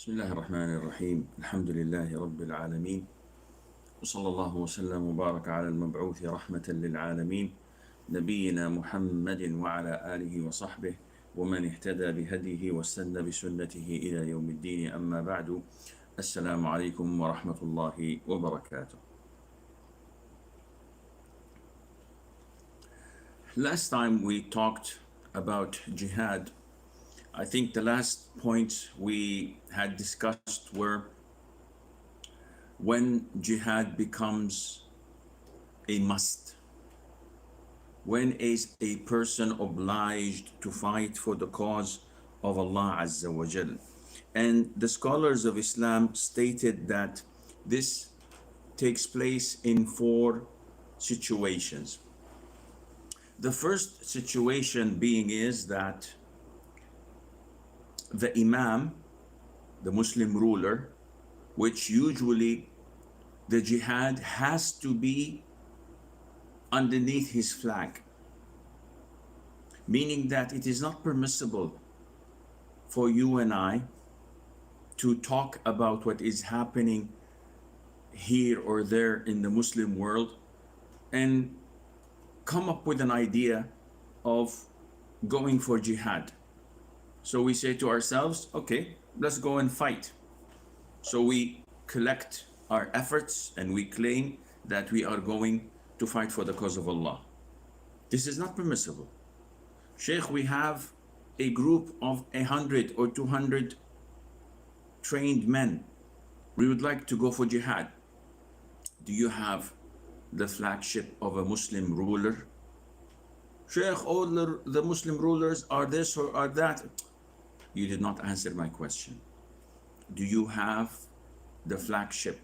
بسم الله الرحمن الرحيم الحمد لله رب العالمين وصلى الله وسلم وبارك على المبعوث رحمة للعالمين نبينا محمد وعلى آله وصحبه ومن اهتدى بهديه واستنى بسنته إلى يوم الدين أما بعد السلام عليكم ورحمة الله وبركاته. Last time we talked about jihad. I think the last points we had discussed were when jihad becomes a must, when is a person obliged to fight for the cause of Allah Azza wa Jal. And the scholars of Islam stated that this takes place in 4 situations. The first situation being is that the Imam, the Muslim ruler, which usually the jihad has to be underneath his flag, meaning that it is not permissible for you and I to talk about what is happening here or there in the Muslim world and come up with an idea of going for jihad. So we say to ourselves, okay, let's go and fight. So we collect our efforts and we claim that we are going to fight for the cause of Allah. This is not permissible. Sheikh, we have a group of 100 or 200 trained men. We would like to go for jihad. Do you have the flagship of a Muslim ruler? Sheikh, all the Muslim rulers are this or are that. You did not answer my question. Do you have the flagship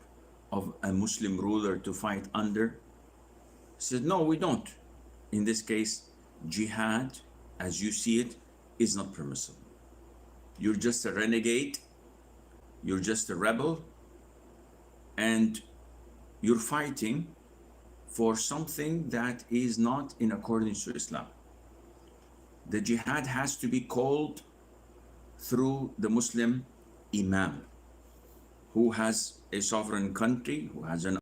of a Muslim ruler to fight under? He said, no, we don't. In this case, jihad, as you see it, is not permissible. You're just a renegade, you're just a rebel, and you're fighting for something that is not in accordance to Islam. The jihad has to be called through the Muslim Imam, who has a sovereign country, who has an...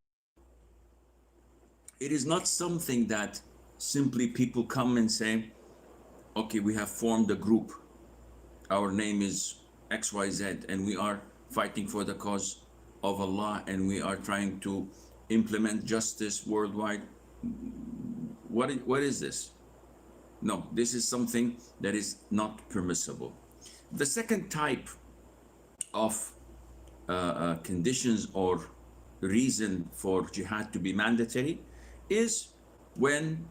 It is not something that simply people come and say, okay, we have formed a group, our name is XYZ, and we are fighting for the cause of Allah, and we are trying to implement justice worldwide. What is this? No, this is something that is not permissible. The second type of conditions or reason for jihad to be mandatory is when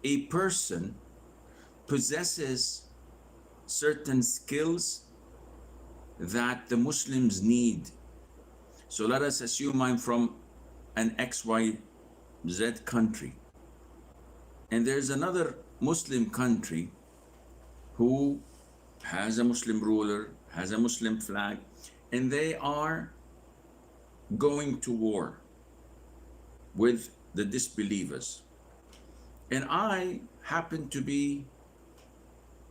a person possesses certain skills that the Muslims need. So let us assume I'm from an XYZ country, and there's another Muslim country who has a Muslim ruler, has a Muslim flag, and they are going to war with the disbelievers. And I happen to be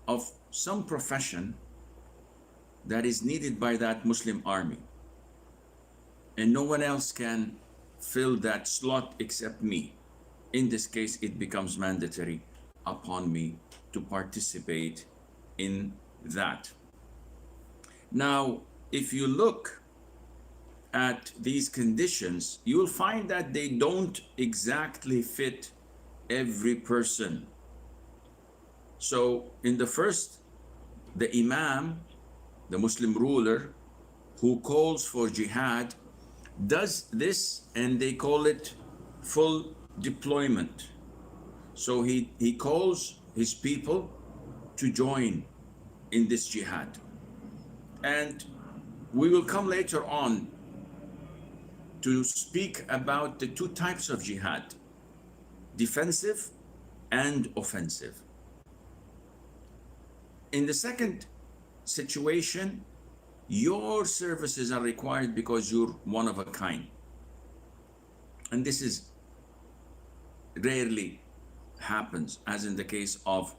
of some profession that is needed by that Muslim army, and no one else can fill that slot except me. In this case, it becomes mandatory upon me to participate in that. Now, if you look at these conditions, you will find that they don't exactly fit every person. So in the first, the Imam, the Muslim ruler who calls for jihad, does this, and they call it full deployment. So he calls his people to join in this jihad. And we will come later on to speak about the 2 types of jihad, defensive and offensive. In the second situation, your services are required because you're one of a kind. And this is rarely happens, as in the case of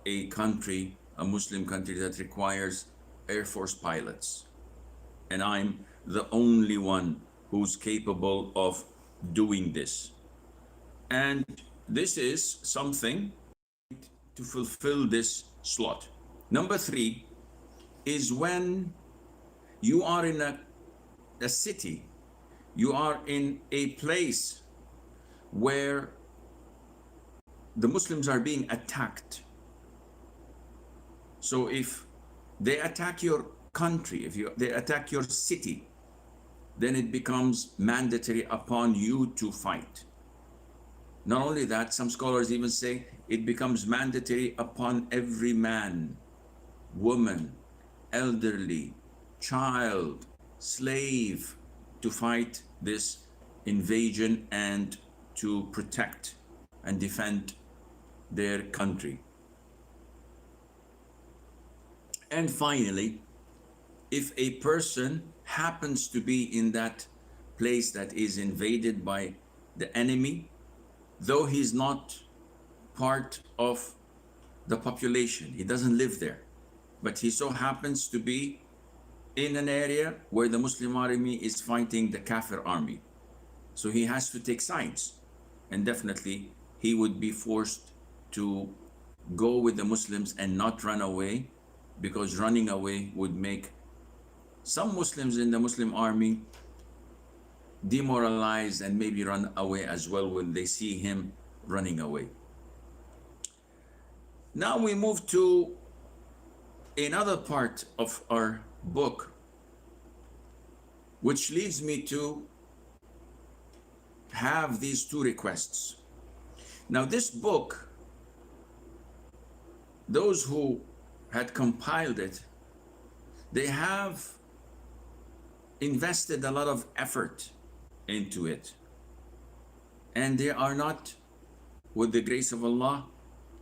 a country, a Muslim country that requires Air Force pilots. and I'm the only one who's capable of doing this. And this is something to fulfill this slot. Number 3 is when you are in a city, you are in a place where the Muslims are being attacked. So if they attack your country, if they attack your city, then it becomes mandatory upon you to fight. Not only that, some scholars even say it becomes mandatory upon every man, woman, elderly, child, slave, to fight this invasion and to protect and defend their country. And finally, if a person happens to be in that place that is invaded by the enemy, though he's not part of the population, he doesn't live there, but he so happens to be in an area where the Muslim army is fighting the Kafir army, so he has to take sides, and definitely he would be forced to go with the Muslims and not run away, because running away would make some Muslims in the Muslim army demoralized and maybe run away as well when they see him running away. Now we move to another part of our book, which leads me to have these 2 requests. Now this book, those who had compiled it, they have invested a lot of effort into it, and they are not, with the grace of Allah,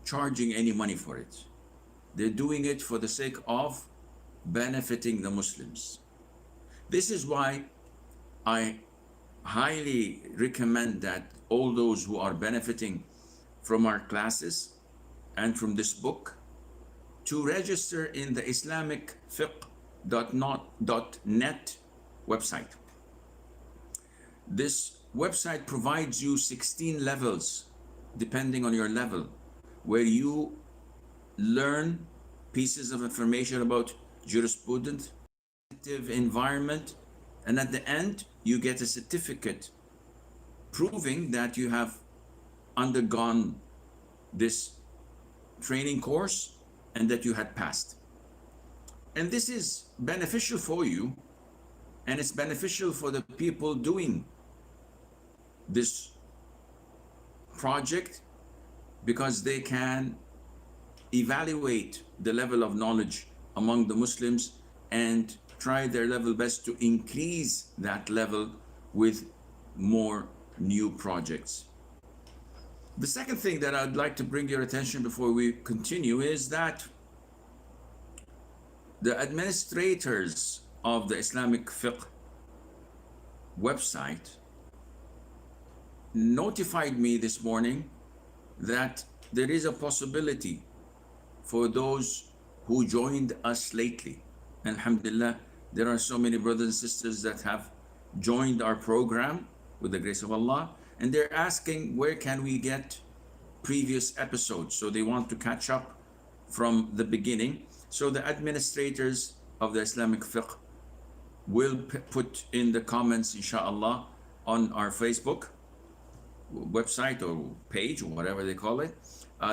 charging any money for it. They're doing it for the sake of benefiting the Muslims. This is why I highly recommend that all those who are benefiting from our classes and from this book to register in the islamicfiqh.net website. This website provides you 16 levels, depending on your level, where you learn pieces of information about jurisprudence, environment, and at the end you get a certificate proving that you have undergone this training course and that you had passed. And this is beneficial for you, and it's beneficial for the people doing this project, because they can evaluate the level of knowledge among the Muslims and try their level best to increase that level with more new projects. The second thing that I'd like to bring your attention before we continue is that the administrators of the Islamic Fiqh website notified me this morning that there is a possibility for those who joined us lately. Alhamdulillah, there are so many brothers and sisters that have joined our program with the grace of Allah, and they're asking where can we get previous episodes, so they want to catch up from the beginning. So the administrators of the Islamic Fiqh will put in the comments, inshallah, on our Facebook website or page or whatever they call it.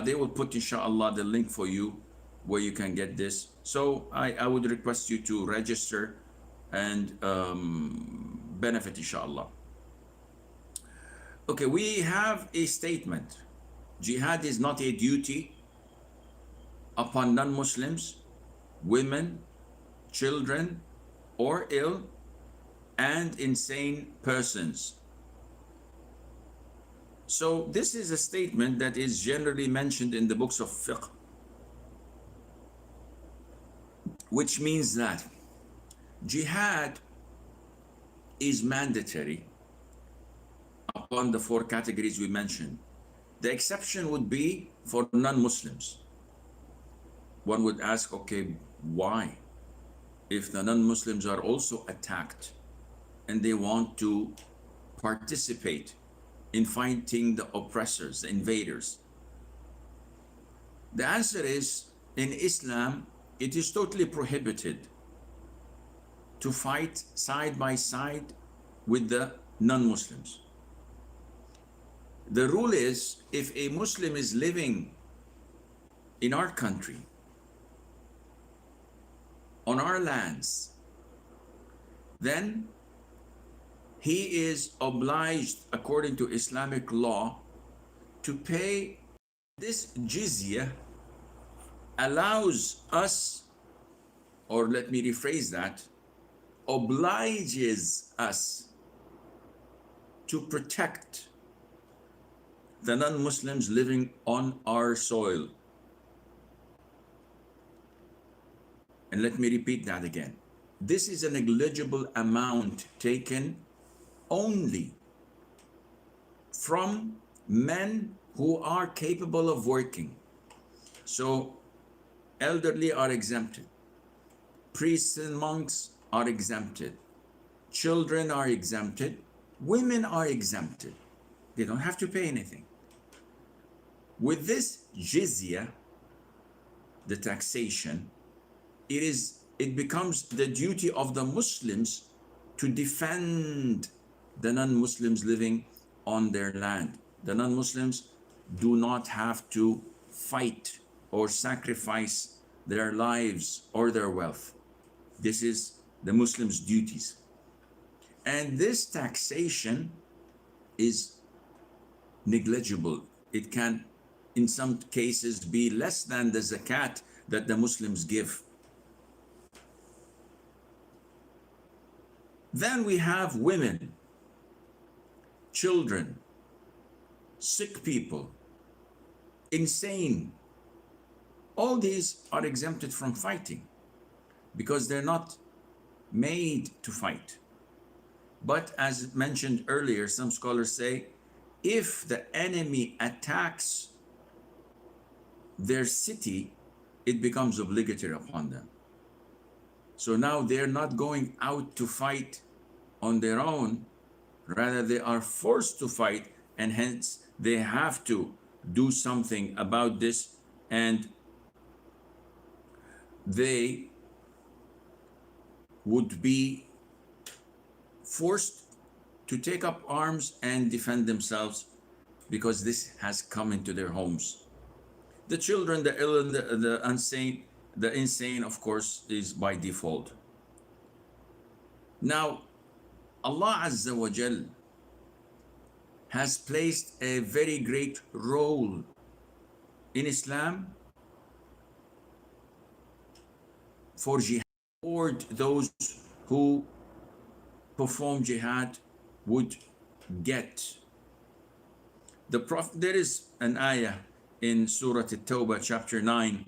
They will put, inshallah, the link for you where you can get this. So I would request you to register and benefit, inshallah. Okay, we have a statement. Jihad is not a duty upon non-Muslims, women, children, or ill and insane persons. So this is a statement that is generally mentioned in the books of fiqh, which means that jihad is mandatory upon the 4 categories we mentioned. The exception would be for non-Muslims. One would ask, okay, why? if the non-Muslims are also attacked and they want to participate in fighting the oppressors, the invaders? The answer is, in Islam, it is totally prohibited to fight side by side with the non-Muslims. The rule is, if a Muslim is living in our country, on our lands, then he is obliged, according to Islamic law, to pay. This jizya allows us, or let me rephrase that, obliges us to protect the non-Muslims living on our soil. And let me repeat that again. This is a negligible amount taken only from men who are capable of working. So elderly are exempted, priests and monks are exempted, children are exempted, women are exempted. They don't have to pay anything. With this jizya, the taxation, it becomes the duty of the Muslims to defend the non-Muslims living on their land. The non-Muslims do not have to fight or sacrifice their lives or their wealth. This is the Muslims' duties. And this taxation is negligible. It can, in some cases, be less than the zakat that the Muslims give. Then we have women, children, sick people, insane. All these are exempted from fighting because they're not made to fight. But as mentioned earlier, some scholars say, if the enemy attacks their city, it becomes obligatory upon them. So now they're not going out to fight on their own, rather they are forced to fight, and hence they have to do something about this, and they would be forced to take up arms and defend themselves because this has come into their homes. The children, the ill, and the insane, of course, is by default. Now, Allah Azza wa Jal has placed a very great role in Islam for jihad, or those who perform jihad would get. The Prophet, there is an ayah in Surah At-Tawbah, chapter 9,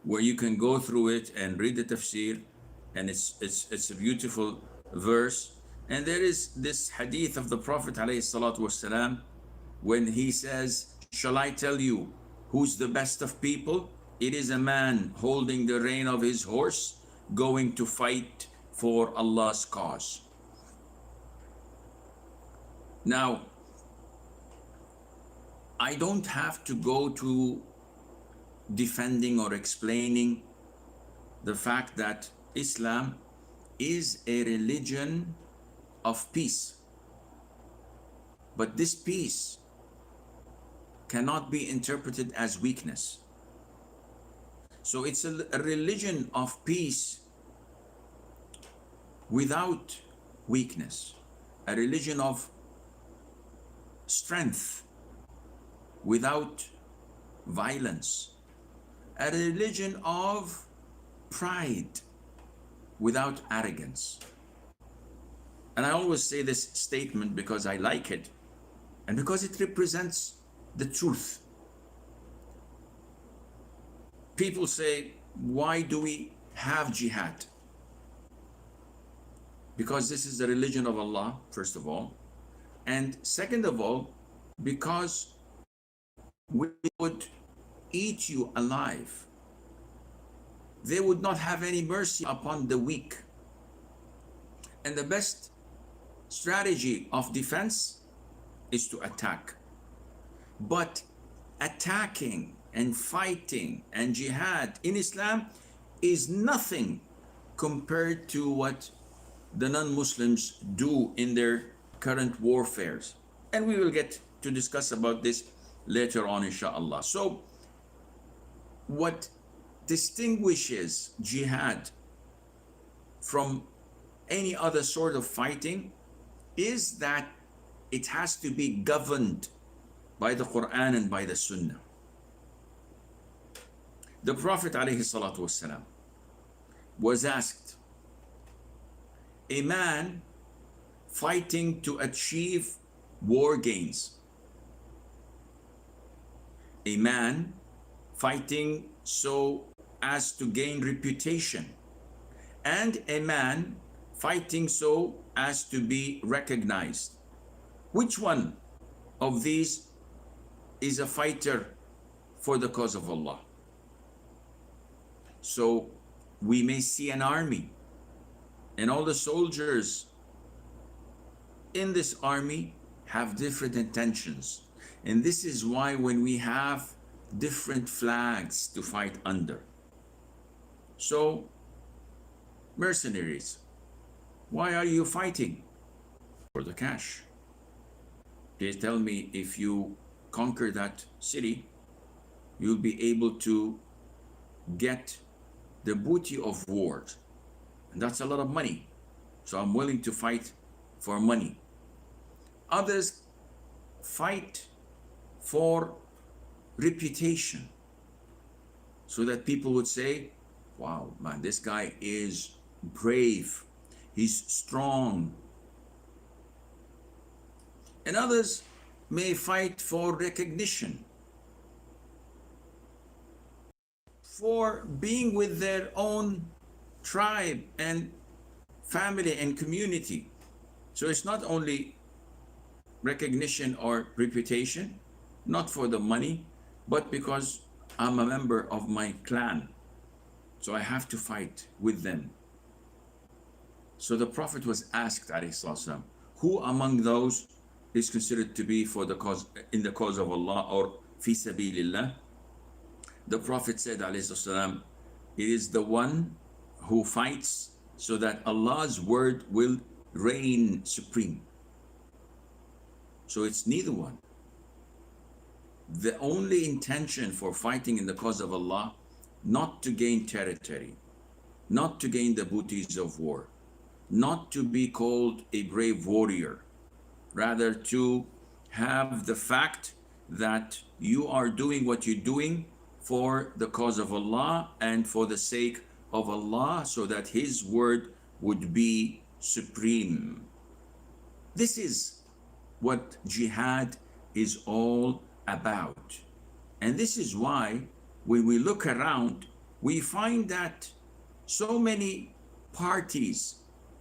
where you can go through it and read the tafsir, and it's a beautiful verse. And there is this hadith of the Prophet ﷺ, when he says, shall I tell you who's the best of people? It is a man holding the rein of his horse, going to fight for Allah's cause. Now, I don't have to go to defending or explaining the fact that Islam is a religion of peace. But this peace cannot be interpreted as weakness. So it's a religion of peace without weakness, a religion of strength without violence, a religion of pride without arrogance. And I always say this statement because I like it and because it represents the truth. People say, why do we have jihad? Because this is the religion of Allah, first of all. And second of all, because we would eat you alive. they would not have any mercy upon the weak. And the best strategy of defense is to attack. But attacking and fighting and jihad in Islam is nothing compared to what the non-Muslims do in their current warfares. And we will get to discuss about this later on, inshallah. So what distinguishes jihad from any other sort of fighting is that it has to be governed by the Quran and by the Sunnah. The Prophet ﷺ was asked, a man fighting to achieve war gains, a man fighting so as to gain reputation, and a man fighting so as to be recognized. Which one of these is a fighter for the cause of Allah? So we may see an army, and all the soldiers in this army have different intentions. And this is why when we have different flags to fight under. So, mercenaries, why are you fighting? For the cash. They tell me if you conquer that city, you'll be able to get the booty of wars. And that's a lot of money. So I'm willing to fight for money. Others fight for reputation, so that people would say, wow, man, this guy is brave, he's strong. And others may fight for recognition, for being with their own tribe and family and community. So it's not only recognition or reputation, not for the money, but because I'm a member of my clan, so I have to fight with them. So the Prophet was asked, ﷺ, who among those is considered to be for the cause, in the cause of Allah, or fi sabilillah? The Prophet said, ﷺ, it is the one who fights so that Allah's word will reign supreme. So it's neither one. The only intention for fighting in the cause of Allah, not to gain territory, not to gain the booties of war, not to be called a brave warrior, rather to have the fact that you are doing what you're doing for the cause of Allah and for the sake of Allah, so that His word would be supreme. This is what jihad is all about. And this is why when we look around, we find that so many parties,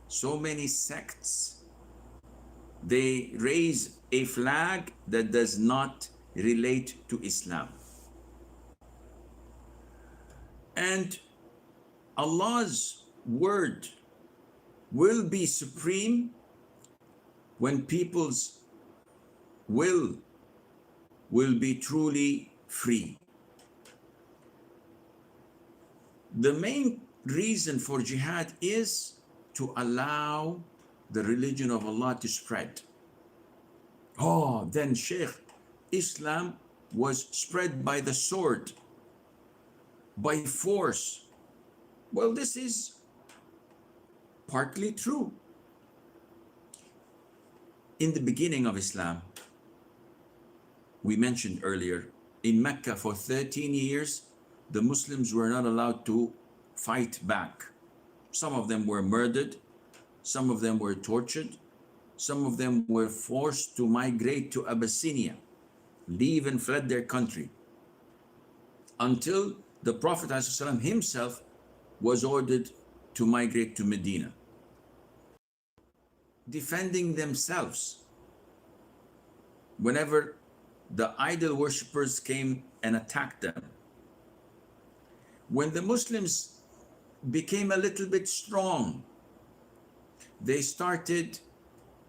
so many sects, they raise a flag that does not relate to Islam. And Allah's word will be supreme when people's will be truly free. The main reason for jihad is to allow the religion of Allah to spread. Oh, then Sheikh, Islam was spread by the sword, by force. Well, this is partly true. In the beginning of Islam, we mentioned earlier, in Mecca for 13 years, the Muslims were not allowed to fight back. Some of them were murdered, some of them were tortured, some of them were forced to migrate to Abyssinia, leave and fled their country, until the Prophet ﷺ himself was ordered to migrate to Medina, defending themselves whenever the idol worshippers came and attacked them. When the Muslims became a little bit strong. They started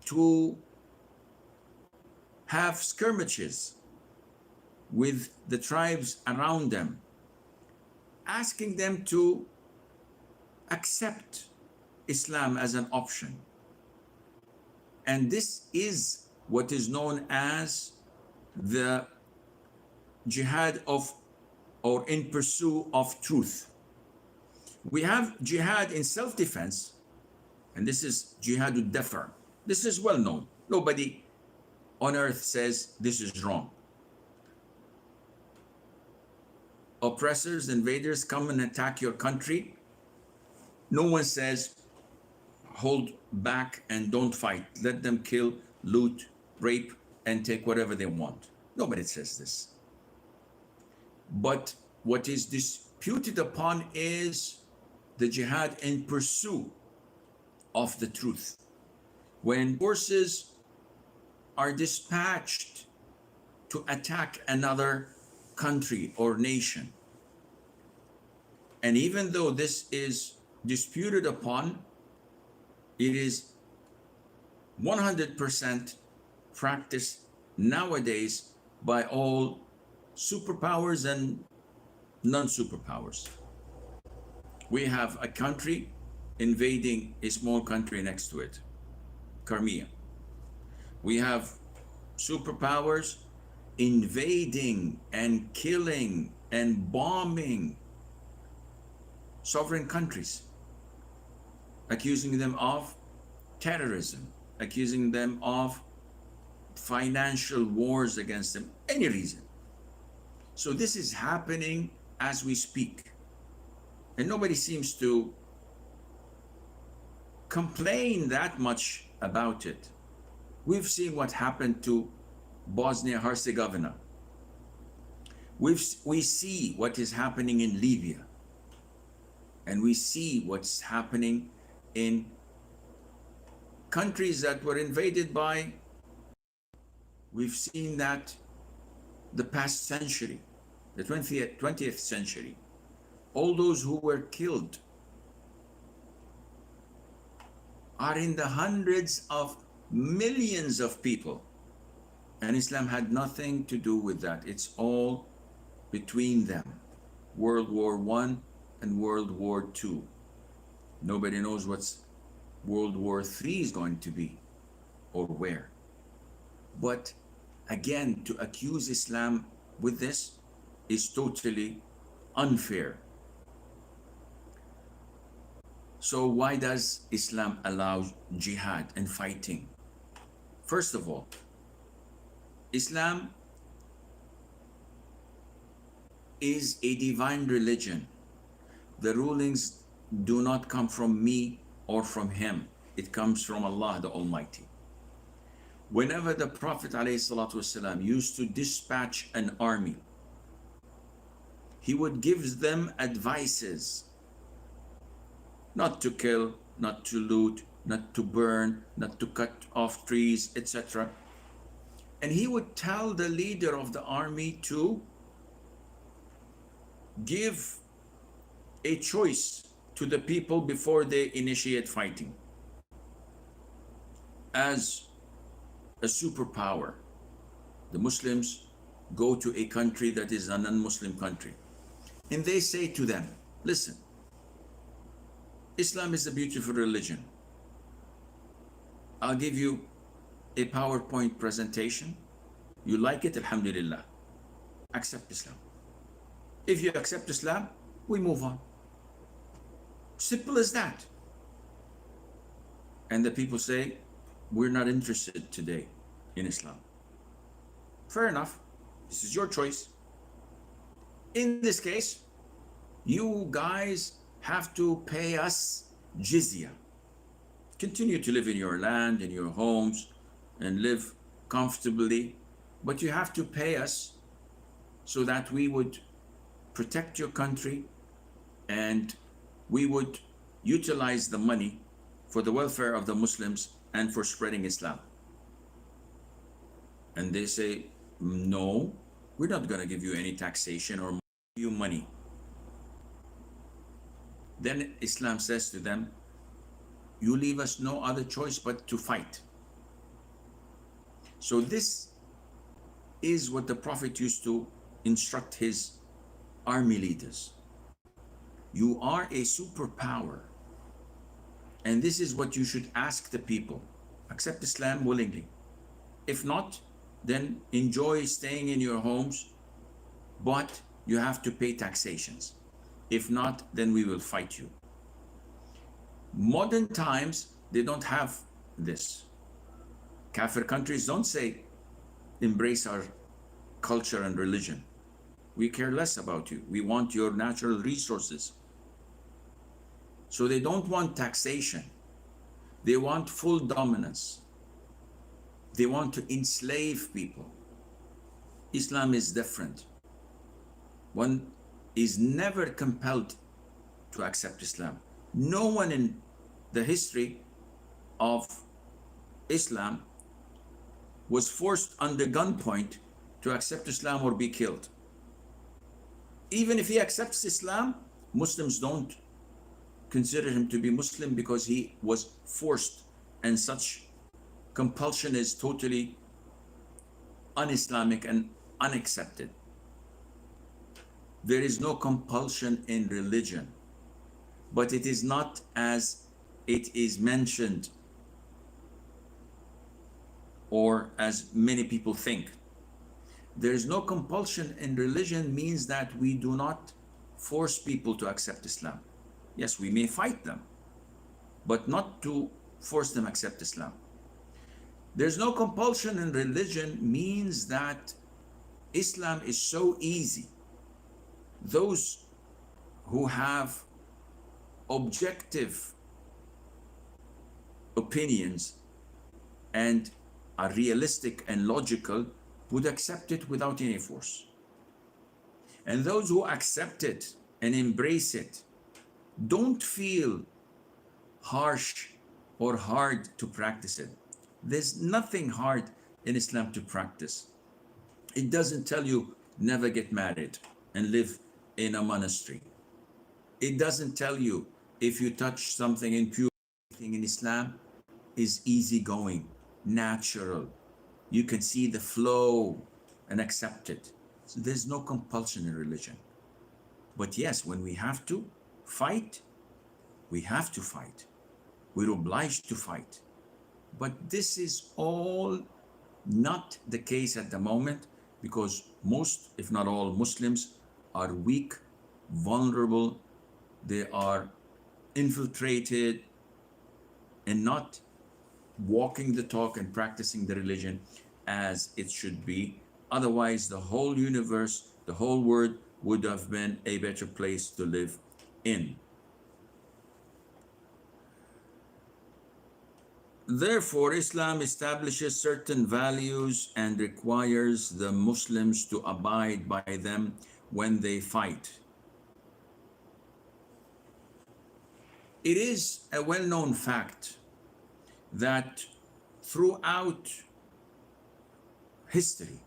to have skirmishes with the tribes around them, asking them to accept Islam as an option. And this is what is known as the jihad of, or in pursuit of truth. We have jihad in self-defense, and this is jihad al-dafar. This is well known. Nobody on earth says this is wrong. Oppressors, invaders come and attack your country. No one says hold back and don't fight. Let them kill, loot, rape, and take whatever they want. Nobody says this. But what is disputed upon is the jihad in pursuit of the truth. When forces are dispatched to attack another country or nation, and even though this is disputed upon, it is 100% practiced nowadays by all superpowers and non-superpowers. We have a country invading a small country next to it, Crimea. We have superpowers invading and killing and bombing sovereign countries, accusing them of terrorism, accusing them of financial wars against them, any reason. So this is happening as we speak, and nobody seems to complain that much about it. We've seen what happened to Bosnia-Herzegovina. We see what is happening in Libya, and we see what's happening in countries that were invaded by, we've seen that the past century, the 20th century, all those who were killed are in the hundreds of millions of people. And Islam had nothing to do with that. It's all between them. World War I and World War II. Nobody knows what's World War III is going to be or where. But again, to accuse Islam with this is totally unfair. So why does Islam allow jihad and fighting? First of all, Islam is a divine religion. The rulings do not come from me or from him. It comes from Allah the Almighty. Whenever the Prophet ﷺ used to dispatch an army, he would give them advices not to kill, not to loot, not to burn, not to cut off trees, etc. And he would tell the leader of the army to give a choice to the people before they initiate fighting. As a superpower, the Muslims go to a country that is a non-Muslim country, and they say to them, listen, Islam is a beautiful religion. I'll give you a PowerPoint presentation. You like it, alhamdulillah. Accept Islam. If you accept Islam, we move on. Simple as that. And the people say, we're not interested today in Islam. Fair enough. This is your choice. In this case, you guys have to pay us jizya. Continue to live in your land, in your homes, and live comfortably, but you have to pay us so that we would protect your country and we would utilize the money for the welfare of the Muslims and for spreading Islam. And they say, no, we're not going to give you any taxation or give you money. Then Islam says to them, you leave us no other choice but to fight. So this is what the Prophet used to instruct his army leaders. You are a superpower, and this is what you should ask the people. Accept Islam willingly. If not, then enjoy staying in your homes, but you have to pay taxations. If not, then we will fight you. Modern times, they don't have this. Kafir countries don't say, embrace our culture and religion. We care less about you. We want your natural resources. So they don't want taxation. They want full dominance. They want to enslave people. Islam is different. One is never compelled to accept Islam. No one in the history of Islam was forced under gunpoint to accept Islam or be killed. Even if he accepts Islam, Muslims don't consider him to be Muslim because he was forced, and such compulsion is totally un-Islamic and unaccepted. There is no compulsion in religion, but it is not as it is mentioned or as many people think. There is no compulsion in religion means that we do not force people to accept Islam. Yes, we may fight them, but not to force them to accept Islam. There's no compulsion in religion means that Islam is so easy. Those who have objective opinions and are realistic and logical would accept it without any force. And those who accept it and embrace it don't feel harsh or hard to practice it. There's nothing hard in Islam to practice. It doesn't tell you never get married and live in a monastery. It doesn't tell you if you touch something impure. Everything in Islam is easygoing, natural. You can see the flow and accept it. So there's no compulsion in religion. But yes, when we have to fight, we have to fight. We're obliged to fight. But this is all not the case at the moment because most, if not all, Muslims are weak, vulnerable, they are infiltrated and not walking the talk and practicing the religion as it should be. Otherwise, the whole universe, the whole world would have been a better place to live in. Therefore, Islam establishes certain values and requires the Muslims to abide by them when they fight. It is a well-known fact that throughout history,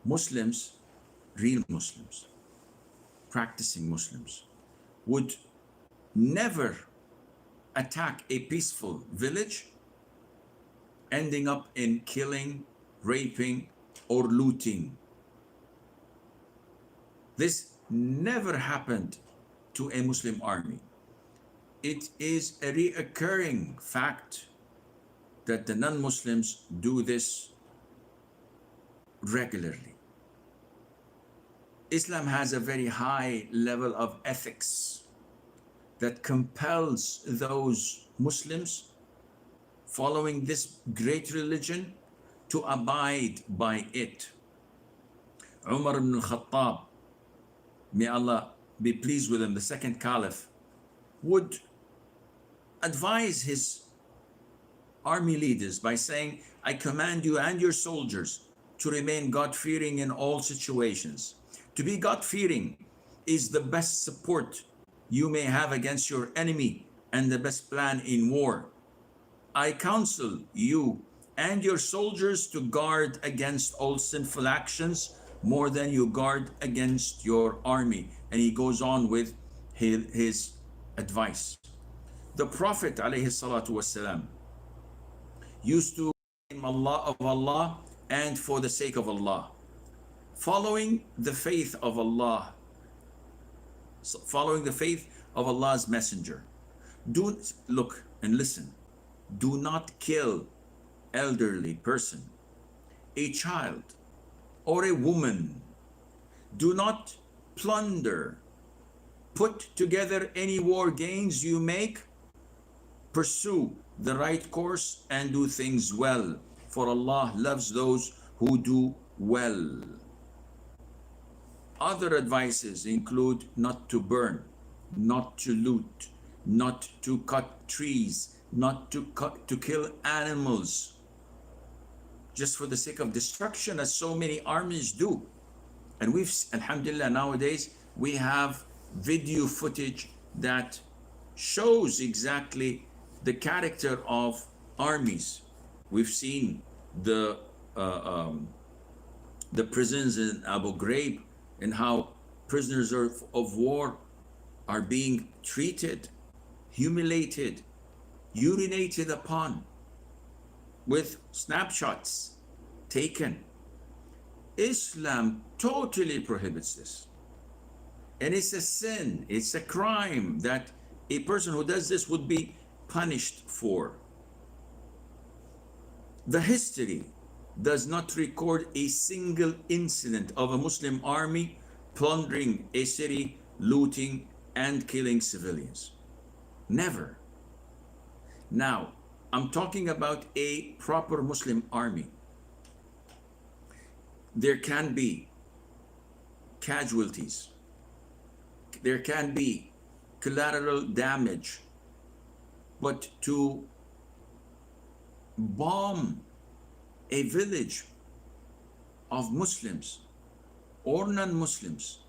Muslims, real Muslims, practicing Muslims, would never attack a peaceful village, ending up in killing, raping, or looting. This never happened to a Muslim army. It is a reoccurring fact that the non-Muslims do this regularly. Islam has a very high level of ethics that compels those Muslims following this great religion to abide by it. Umar ibn al-Khattab, may Allah be pleased with him, the second caliph, would advise his army leaders by saying, I command you and your soldiers to remain God-fearing in all situations. To be God-fearing is the best support you may have against your enemy and the best plan in war. I counsel you and your soldiers to guard against all sinful actions more than you guard against your army. And he goes on with his advice. The Prophet ﷺ used to name Allah of Allah and for the sake of Allah, following the faith of Allah, following the faith of Allah's messenger. Do look and listen. Do not kill elderly person, a child, or a woman. Do not plunder. Put together any war gains you make. Pursue the right course and do things well, for Allah loves those who do well. Other advices include not to burn, not to loot, not to cut trees, not to kill animals, just for the sake of destruction, as so many armies do. And we've, alhamdulillah, nowadays we have video footage that shows exactly the character of armies. We've seen the prisons in Abu Ghraib and how prisoners of war are being treated, humiliated, urinated upon, with snapshots taken. Islam totally prohibits this. And it's a sin, it's a crime that a person who does this would be punished for. The history does not record a single incident of a Muslim army plundering a city, looting and killing civilians. Never. Now, I'm talking about a proper Muslim army. There can be casualties. There can be collateral damage. But to bomb a village of Muslims or non-Muslims,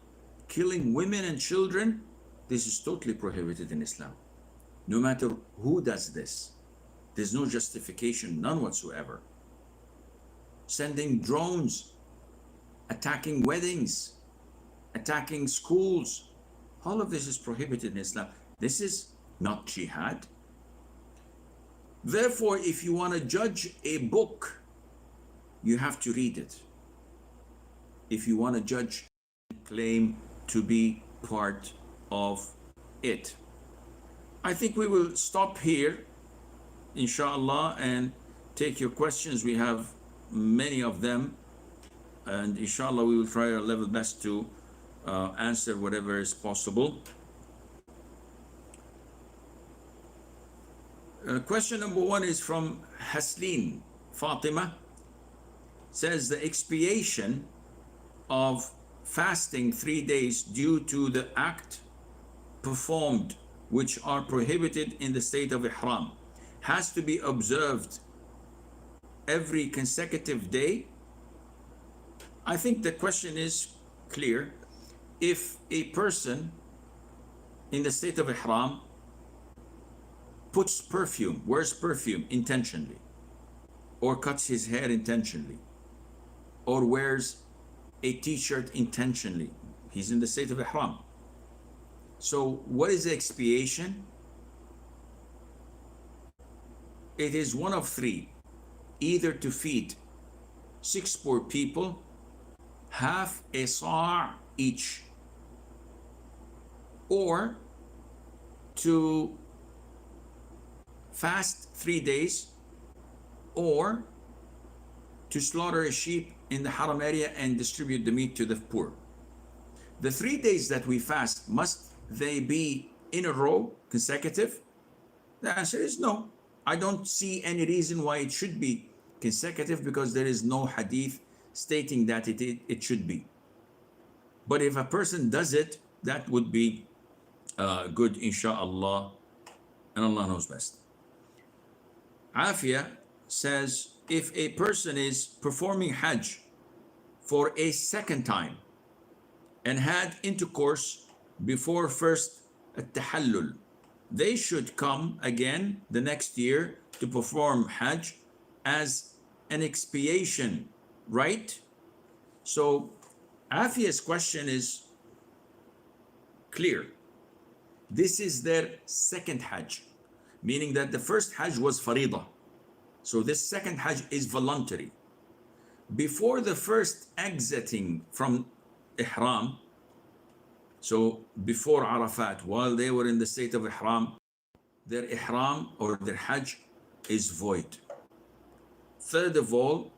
killing women and children, this is totally prohibited in Islam. No matter who does this, there's no justification, none whatsoever. Sending drones, attacking weddings, attacking schools, all of this is prohibited in Islam. This is not jihad. Therefore, if you want to judge a book, you have to read it. If you want to judge, claim to be part of it. I think we will stop here, inshallah, and take your questions. We have many of them, and inshallah we will try our level best to answer whatever is possible. Question number one is from Haslin Fatima. Says the expiation of fasting 3 days due to the act performed which are prohibited in the state of Ihram has to be observed every consecutive day. I think the question is clear. If a person in the state of Ihram puts perfume, wears perfume intentionally, or cuts his hair intentionally, or wears a t-shirt intentionally, he's in the state of Ihram. So what is the expiation? It is one of three: either to feed 6 poor people, half a sa' each, or to fast 3 days, or to slaughter a sheep in the haram area and distribute the meat to the poor. The 3 days that we fast, must they be in a row, consecutive? The answer is no. I don't see any reason why it should be consecutive, because there is no hadith stating that it should be. But if a person does it, that would be good, inshallah, and Allah knows best. Afia says, if a person is performing Hajj for a second time and had intercourse before first at-tahallul, they should come again the next year to perform Hajj as an expiation, right? So Afia's question is, Clear. This is their second Hajj, meaning that the first Hajj was Faridah. So this second Hajj is voluntary. Before the first exiting from Ihram, so before Arafat, while they were in the state of Ihram, their Ihram or their Hajj is void. Third of all,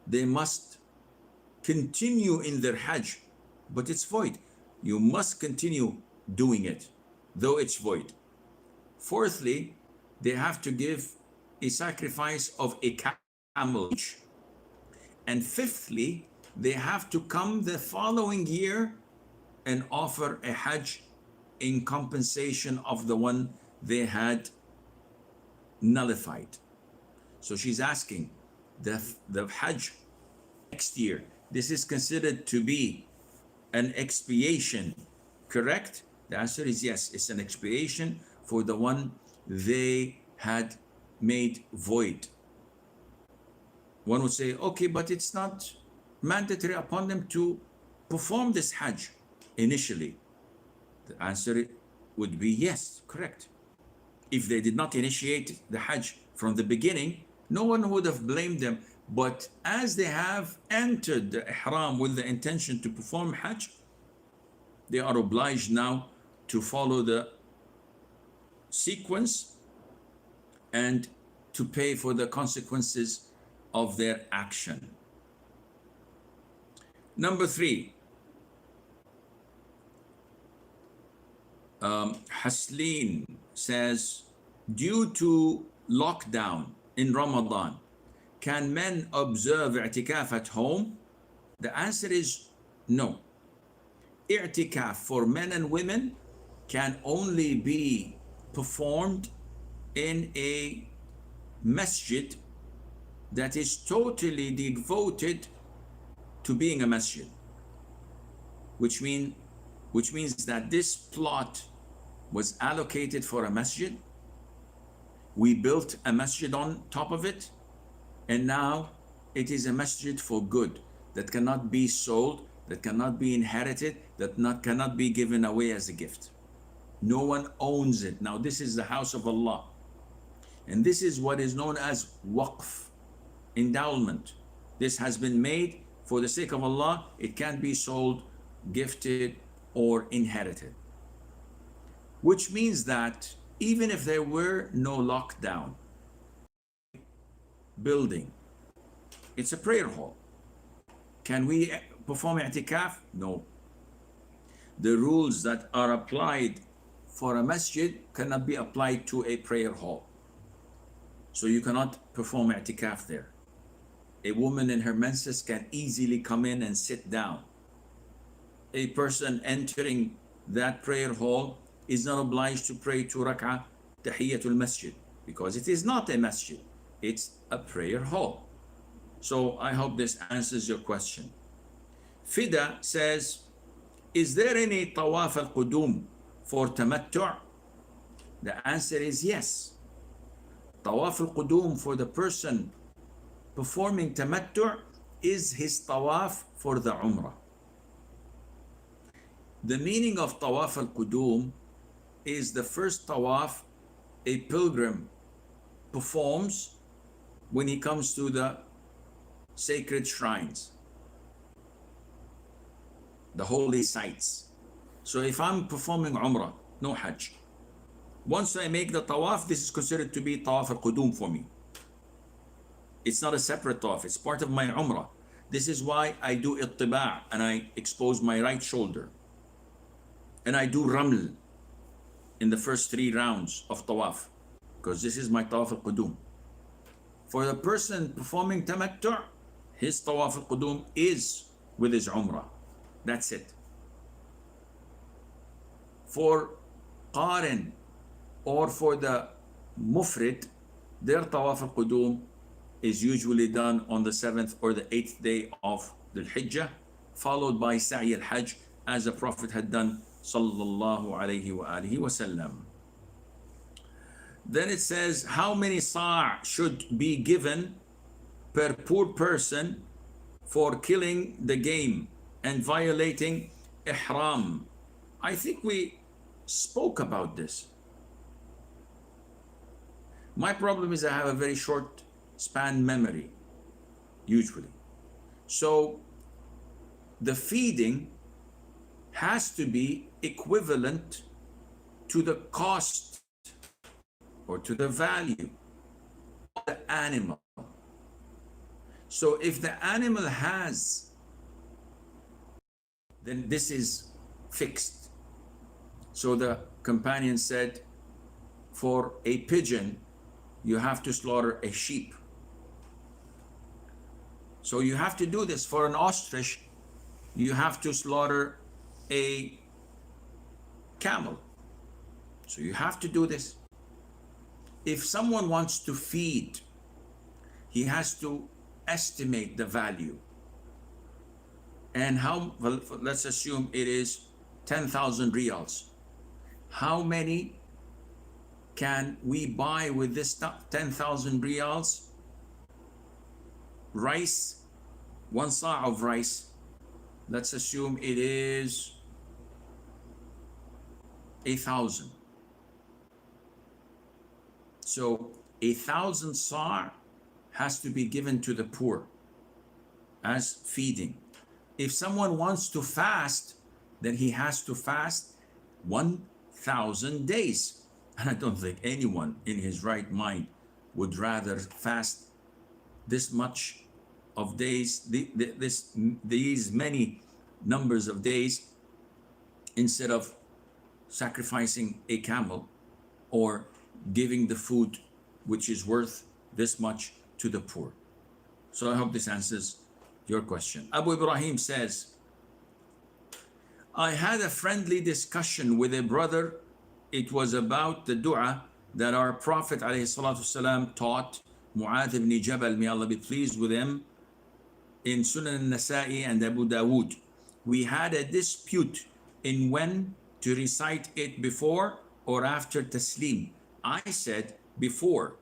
they must continue in their Hajj, but it's void. You must continue doing it, though it's void. Fourthly, they have to give a sacrifice of a camel each. And fifthly, they have to come the following year and offer a Hajj in compensation of the one they had nullified. So she's asking, the Hajj next year, this is considered to be an expiation, correct? The answer is yes, it's an expiation for the one they had made void. One would say, okay, but it's not mandatory upon them to perform this Hajj initially. The answer would be yes, correct. If they did not initiate the Hajj from the beginning, no one would have blamed them. But as they have entered the Ihram with the intention to perform Hajj, they are obliged now to follow the sequence and to pay for the consequences of their action. Number 3, Hasleen says, due to lockdown in Ramadan, can men observe i'tikaf at home? The answer is no. I'tikaf for men and women can only be performed in a masjid that is totally devoted to being a masjid, which means that this plot was allocated for a masjid. We built a masjid on top of it, and now it is a masjid for good that cannot be sold, that cannot be inherited, that cannot be given away as a gift. No one owns it. Now this is the house of Allah, and this is what is known as waqf, endowment. This has been made for the sake of Allah. It can't be sold, gifted, or inherited. Which means that even if there were no lockdown, building, it's a prayer hall. Can we perform i'tikaf? No. The rules that are applied for a masjid cannot be applied to a prayer hall. So you cannot perform i'tikaf there. A woman in her menses can easily come in and sit down. A person entering that prayer hall is not obliged to pray 2 rak'ah tahiyatul masjid, because it is not a masjid, it's a prayer hall. So I hope this answers your question. Fida says, is there any tawaf al-qudum for tamattu'? The answer is yes. Tawaf al-qudum for the person performing tamattu' is his tawaf for the umrah. The meaning of tawaf al-qudum is the first tawaf a pilgrim performs when he comes to the sacred shrines, the holy sites. So if I'm performing umrah, no hajj, once I make the tawaf, this is considered to be tawaf al-qudum for me. It's not a separate tawaf, it's part of my umrah. This is why I do ittiba' and I expose my right shoulder. And I do raml in the first 3 rounds of tawaf, because this is my tawaf al-qudum. For the person performing tamattu', his tawaf al-qudum is with his umrah. That's it. For qarin or for the mufrid, their tawaf al-qudum is usually done on the 7th or the 8th day of the Hijjah, followed by Sa'i al-Hajj, as the Prophet had done sallallahu alayhi wa alihi wa sallam. Then it says, how many sa' should be given per poor person for killing the game and violating ihram? I think we spoke about this. My problem is I have a very short span memory, usually. So the feeding has to be equivalent to the cost or to the value of the animal. So if the animal has, then this is fixed. So the companion said, for a pigeon, you have to slaughter a sheep. So you have to do this. For an ostrich, you have to slaughter a camel. So you have to do this. If someone wants to feed, he has to estimate the value. And how, well, let's assume it is 10,000 riyals. How many can we buy with this 10,000 riyals? Rice, one sa' of rice, let's assume it is 1,000. So 1,000 sa' has to be given to the poor as feeding. If someone wants to fast, then he has to fast 1,000 days. And I don't think anyone in his right mind would rather fast this much of days, these many numbers of days, instead of sacrificing a camel or giving the food which is worth this much to the poor. So I hope this answers your question. Abu Ibrahim says, I had a friendly discussion with a brother. It was about the dua that our Prophet ﷺ taught Mu'adh ibn Jabal, may Allah be pleased with him, in Sunan al-Nasa'i and Abu Dawood. We had a dispute in when to recite it, before or after taslim. I said before.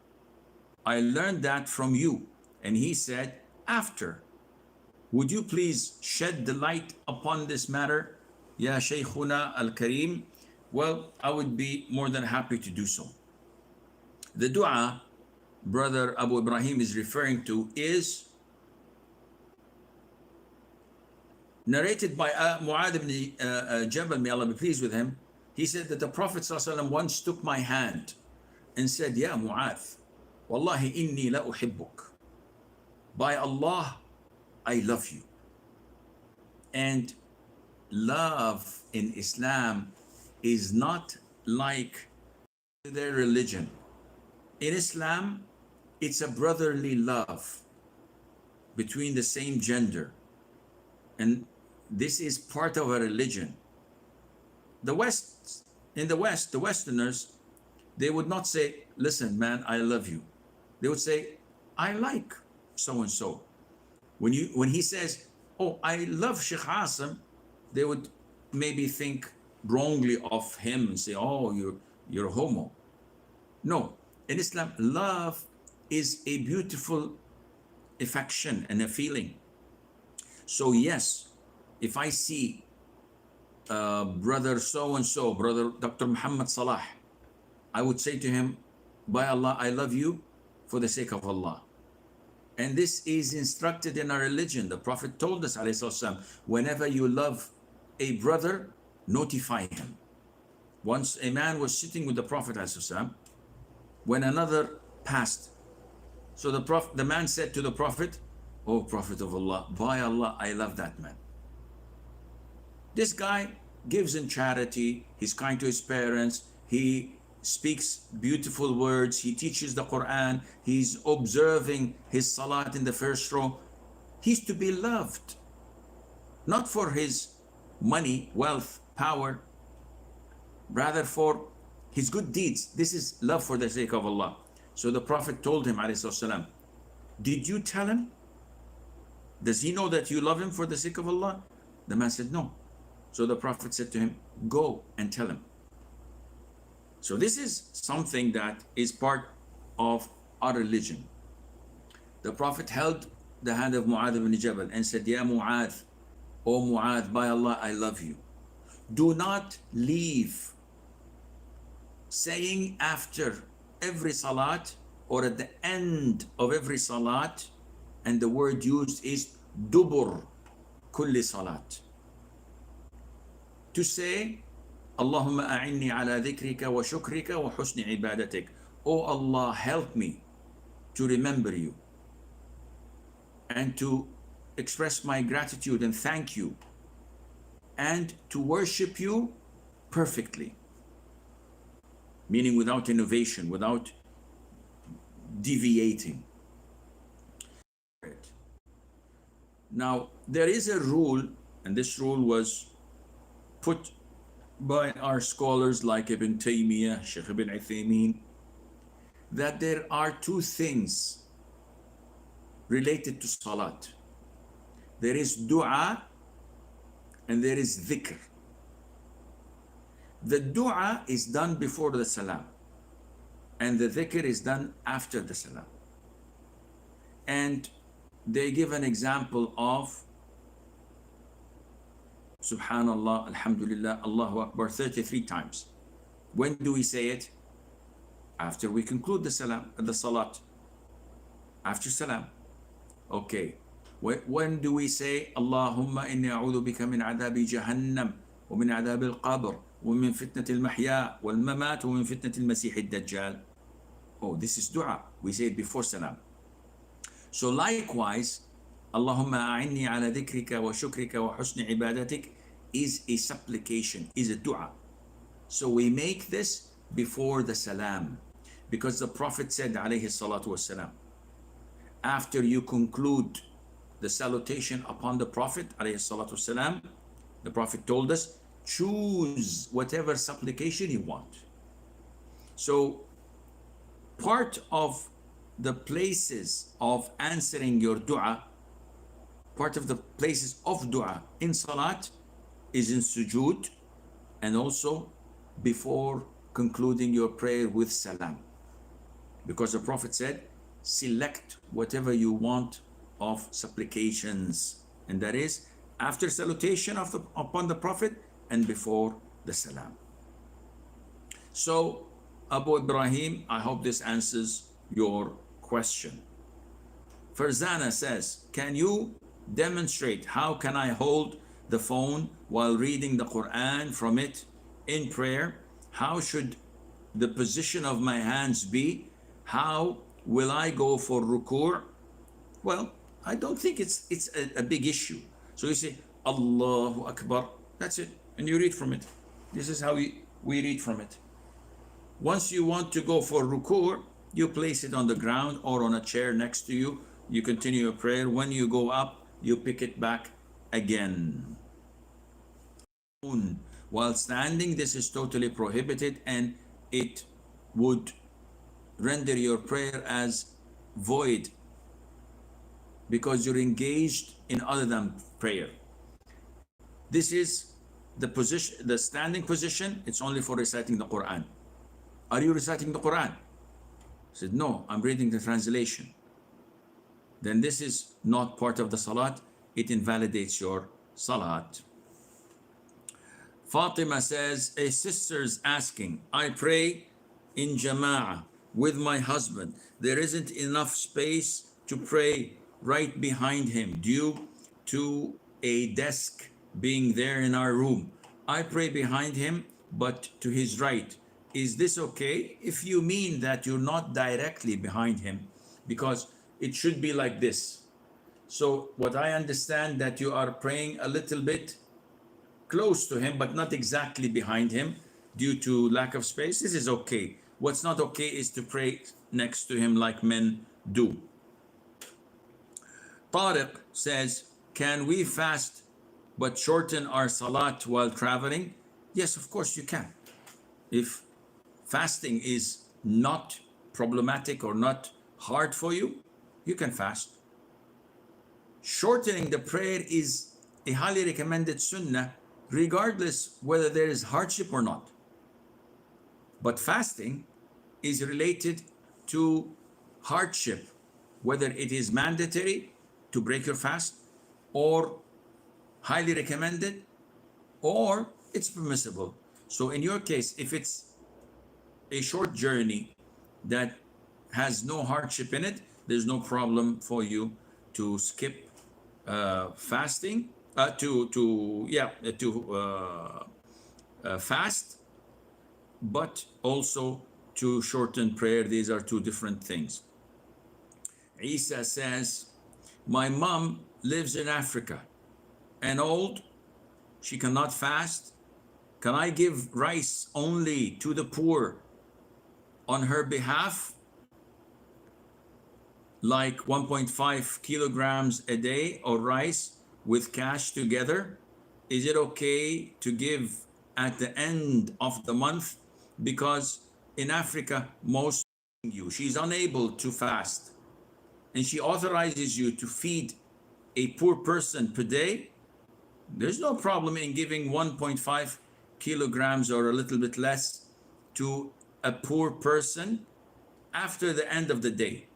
I learned that from you. And he said after. Would you please shed the light upon this matter, Ya Shaykhuna al-Kareem? Well, I would be more than happy to do so. The dua Brother Abu Ibrahim is referring to is narrated by Mu'adh ibn Jabal, may Allah be pleased with him. He said that the Prophet ﷺ once took my hand and said, Ya Mu'adh, Wallahi inni la uhibbuk. By Allah, I love you. And love in Islam is not like their religion. In Islam, it's a brotherly love between the same gender. And this is part of a religion. In the West, the Westerners, they would not say, listen, man, I love you. They would say, I like so-and-so. When he says, oh, I love Sheikh Asim, they would maybe think wrongly of him and say, oh, you're a homo. No, in Islam, love is a beautiful affection and a feeling. So yes, if I see brother so-and-so, brother Dr. Muhammad Salah, I would say to him, by Allah, I love you for the sake of Allah. And this is instructed in our religion. The Prophet told us, ﷺ, whenever you love a brother, notify him. Once a man was sitting with the Prophet ﷺ, when another passed. So the man said to the Prophet, oh Prophet of Allah, by Allah, I love that man. This guy gives in charity, he's kind to his parents, he speaks beautiful words, he teaches the Quran, he's observing his salat in the first row. He's to be loved, not for his money, wealth, power, rather for his good deeds. This is love for the sake of Allah. So the Prophet told him, ﷺ, did you tell him? Does he know that you love him for the sake of Allah? The man said, no. So the Prophet said to him, go and tell him. So this is something that is part of our religion. The Prophet held the hand of Mu'adh ibn Jabal and said, Ya Mu'adh, O Mu'adh, by Allah, I love you. Do not leave saying after every salat or at the end of every salat, and the word used is dubur kulli salat. To say, Allahumma a'inni ala dhikrika wa shukrika wa husni ibadatik. Oh Allah, help me to remember you and to express my gratitude and thank you and to worship you perfectly. Meaning without innovation, without deviating. Now, there is a rule, and this rule was put by our scholars like Ibn Taymiyyah, Shaykh Ibn Uthaymeen, that there are two things related to salat. There is dua and there is dhikr. The dua is done before the salam and the dhikr is done after the salam. And they give an example of Subhanallah, Alhamdulillah, Allahu Akbar 33 times. When do we say it? After we conclude the salat, after salam. Okay. When do we say Allahumma inni a'udhu bika min adabi jahannam wa min adabi al-qabr wa min fitnati al-mahya wal mamat wa min fitnati al-masih ad-dajjal? Oh, this is dua. We say it before salam. So likewise, Allahumma a'inni ala dhikrika wa shukrika wa husni ibadatik is a supplication, is a dua. So we make this before the salam, because the Prophet said alayhi salatu wassalam, after you conclude the salutation upon the Prophet alayhi salatu wassalam, the Prophet told us, choose whatever supplication you want. So part of the places of answering your dua, part of the places of dua in salat is in sujood and also before concluding your prayer with salam. Because the Prophet said, select whatever you want of supplications, and that is after salutation upon the Prophet and before the salam. So Abu Ibrahim, I hope this answers your question. Farzana says, can you demonstrate how can I hold the phone while reading the Quran from it in prayer? How should the position of my hands be? How will I go for ruku'? Well, I don't think it's a big issue. So you say Allahu Akbar, that's it, and you read from it. This is how we read from it. Once you want to go for ruku', you place it on the ground or on a chair next to you. You continue your prayer. When you go up, you pick it back again. While standing, this is totally prohibited, and it would render your prayer as void because you're engaged in other than prayer. This is the position, the standing position. It's only for reciting the Quran. Are you reciting the Quran? I said, no, I'm reading the translation. Then this is not part of the salat. It invalidates your salat. Fatima says, a sister's asking, I pray in jama'ah with my husband. There isn't enough space to pray right behind him due to a desk being there in our room. I pray behind him, but to his right. Is this okay? If you mean that you're not directly behind him, because it should be like this. So what I understand that you are praying a little bit close to him, but not exactly behind him due to lack of space. This is okay. What's not okay is to pray next to him like men do. Tariq says, can we fast but shorten our salat while traveling? Yes, of course you can. If fasting is not problematic or not hard for you, you can fast. Shortening the prayer is a highly recommended sunnah, regardless whether there is hardship or not. But fasting is related to hardship, whether it is mandatory to break your fast or highly recommended, or it's permissible. So in your case, if it's a short journey that has no hardship in it, there's no problem for you to skip fasting, to fast, but also to shorten prayer. These are two different things. Isa says, my mom lives in Africa and old, she cannot fast. Can I give rice only to the poor on her behalf, like 1.5 kilograms a day, or rice with cash together? Is it okay to give at the end of the month? Because in Africa, she's unable to fast, and she authorizes you to feed a poor person per day. There's no problem in giving 1.5 kilograms or a little bit less to a poor person after the end of the day.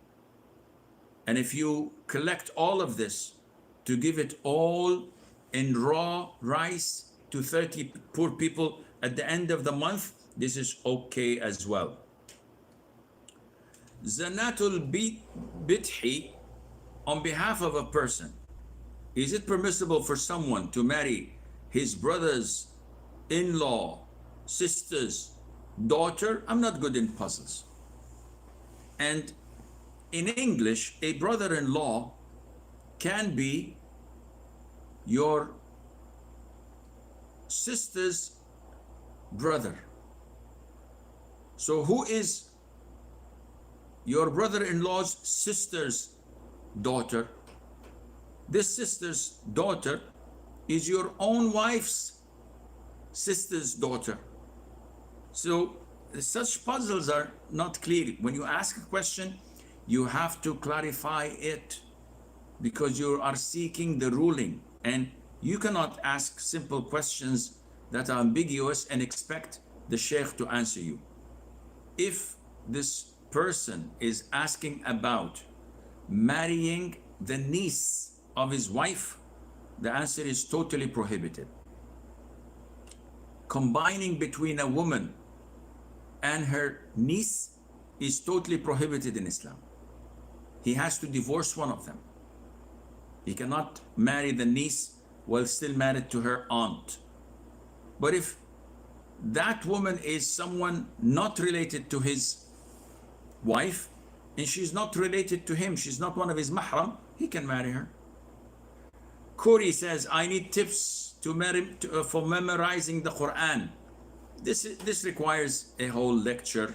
And if you collect all of this to give it all in raw rice to 30 poor people at the end of the month, this is okay as well. Zanatul Bidhi, on behalf of a person, is it permissible for someone to marry his brother's in-law, sister's daughter? I'm not good in puzzles. And in English, a brother-in-law can be your sister's brother. So who is your brother-in-law's sister's daughter? This sister's daughter is your own wife's sister's daughter. So such puzzles are not clear. When you ask a question, you have to clarify it, because you are seeking the ruling, and you cannot ask simple questions that are ambiguous and expect the sheikh to answer you. If this person is asking about marrying the niece of his wife, the answer is totally prohibited. Combining between a woman and her niece is totally prohibited in Islam. He has to divorce one of them. He cannot marry the niece while still married to her aunt. But if that woman is someone not related to his wife, and she's not related to him, she's not one of his mahram, he can marry her. Corey says, I need tips for memorizing the Quran. This requires a whole lecture,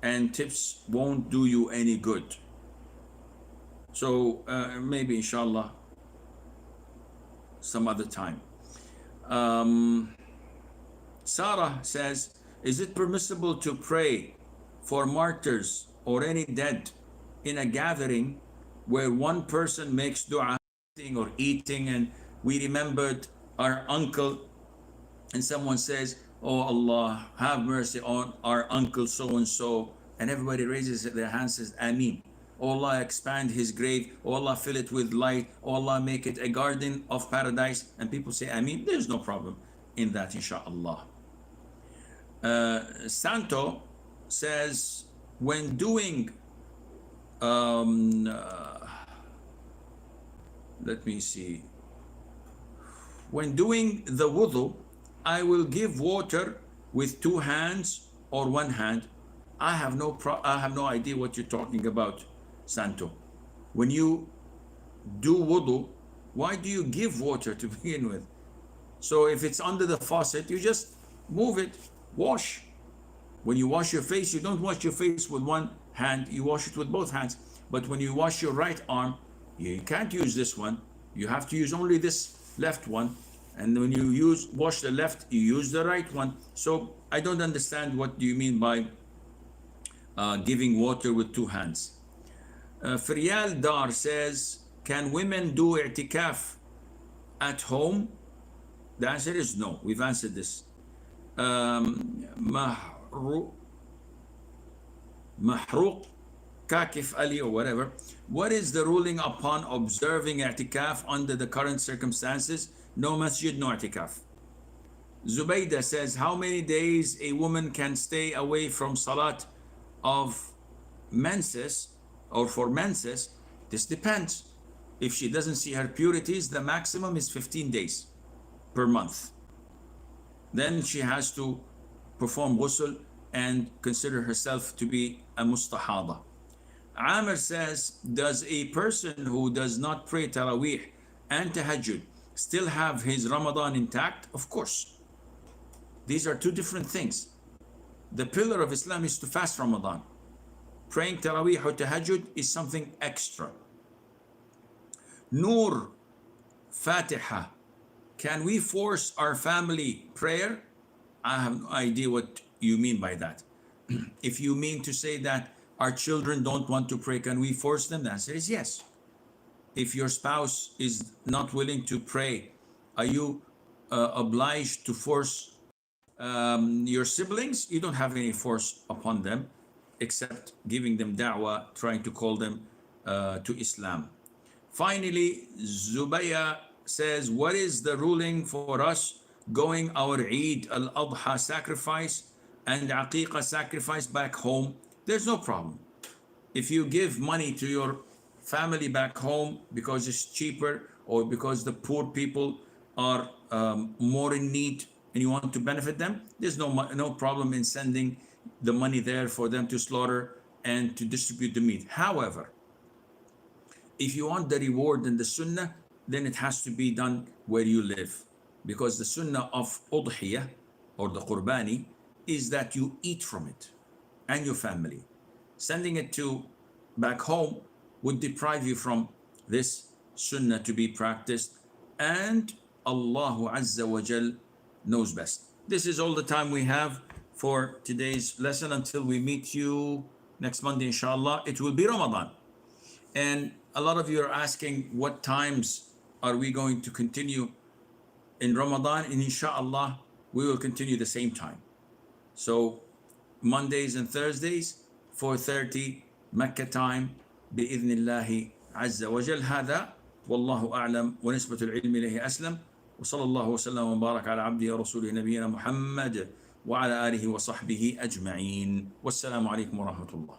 and tips won't do you any good. So maybe inshallah some other time. Sarah says, is it permissible to pray for martyrs or any dead in a gathering where one person makes dua or eating, and we remembered our uncle, and someone says, oh Allah, have mercy on our uncle so and so, and everybody raises their hands and says Ameen. Oh Allah, expand his grave. Oh Allah, fill it with light. Oh Allah, make it a garden of paradise. And people say Ameen. There's no problem in that, inshallah. Santo says, when doing let me see, when doing the wudu, I will give water with two hands or one hand. I have no idea what you're talking about, Santo. When you do wudu, why do you give water to begin with? So if it's under the faucet, you just move it, wash. When you wash your face, you don't wash your face with one hand, you wash it with both hands. But when you wash your right arm, you can't use this one. You have to use only this left one. And when you wash the left, you use the right one. So I don't understand what do you mean by giving water with two hands. Fariq Dar says, can women do i'tikaf at home? The answer is no. We've answered this. Mahruq Kakif Ali or whatever. What is the ruling upon observing i'tikaf under the current circumstances? No masjid, no i'tikaf. Zubaydah says, how many days a woman can stay away from salat of menses or for menses? This depends. If she doesn't see her purities, the maximum is 15 days per month. Then she has to perform ghusl and consider herself to be a mustahada. Amr says, does a person who does not pray Taraweeh and Tahajjud still have his Ramadan intact? Of course. These are two different things. The pillar of Islam is to fast Ramadan. Praying Taraweeh or Tahajjud is something extra. Noor Fatiha, can we force our family prayer? I have no idea what you mean by that. If you mean to say that our children don't want to pray, can we force them? The answer is yes. If your spouse is not willing to pray, are you obliged to force your siblings? You don't have any force upon them except giving them da'wah, trying to call them to Islam. Finally, Zubaya says, what is the ruling for us going our Eid al-Adha sacrifice and Aqiqah sacrifice back home? There's no problem. If you give money to your family back home because it's cheaper or because the poor people are more in need and you want to benefit them, there's no problem in sending the money there for them to slaughter and to distribute the meat. However, if you want the reward and the sunnah, then it has to be done where you live. Because the sunnah of udhiyah or the qurbani is that you eat from it and your family. Sending it to back home would deprive you from this sunnah to be practiced, and Allahu Azza wa Jal knows best. This is all the time we have for today's lesson. Until we meet you next Monday, inshallah, it will be Ramadan. And a lot of you are asking what times are we going to continue in Ramadan, and inshallah we will continue the same time. So Mondays and Thursdays 4:30 Mecca time بإذن الله عز وجل. هذا والله أعلم ونسبة العلم إليه أسلم، وصلى الله وسلم وبارك على عبده ورسوله نبينا محمد وعلى آله وصحبه أجمعين. والسلام عليكم ورحمة الله.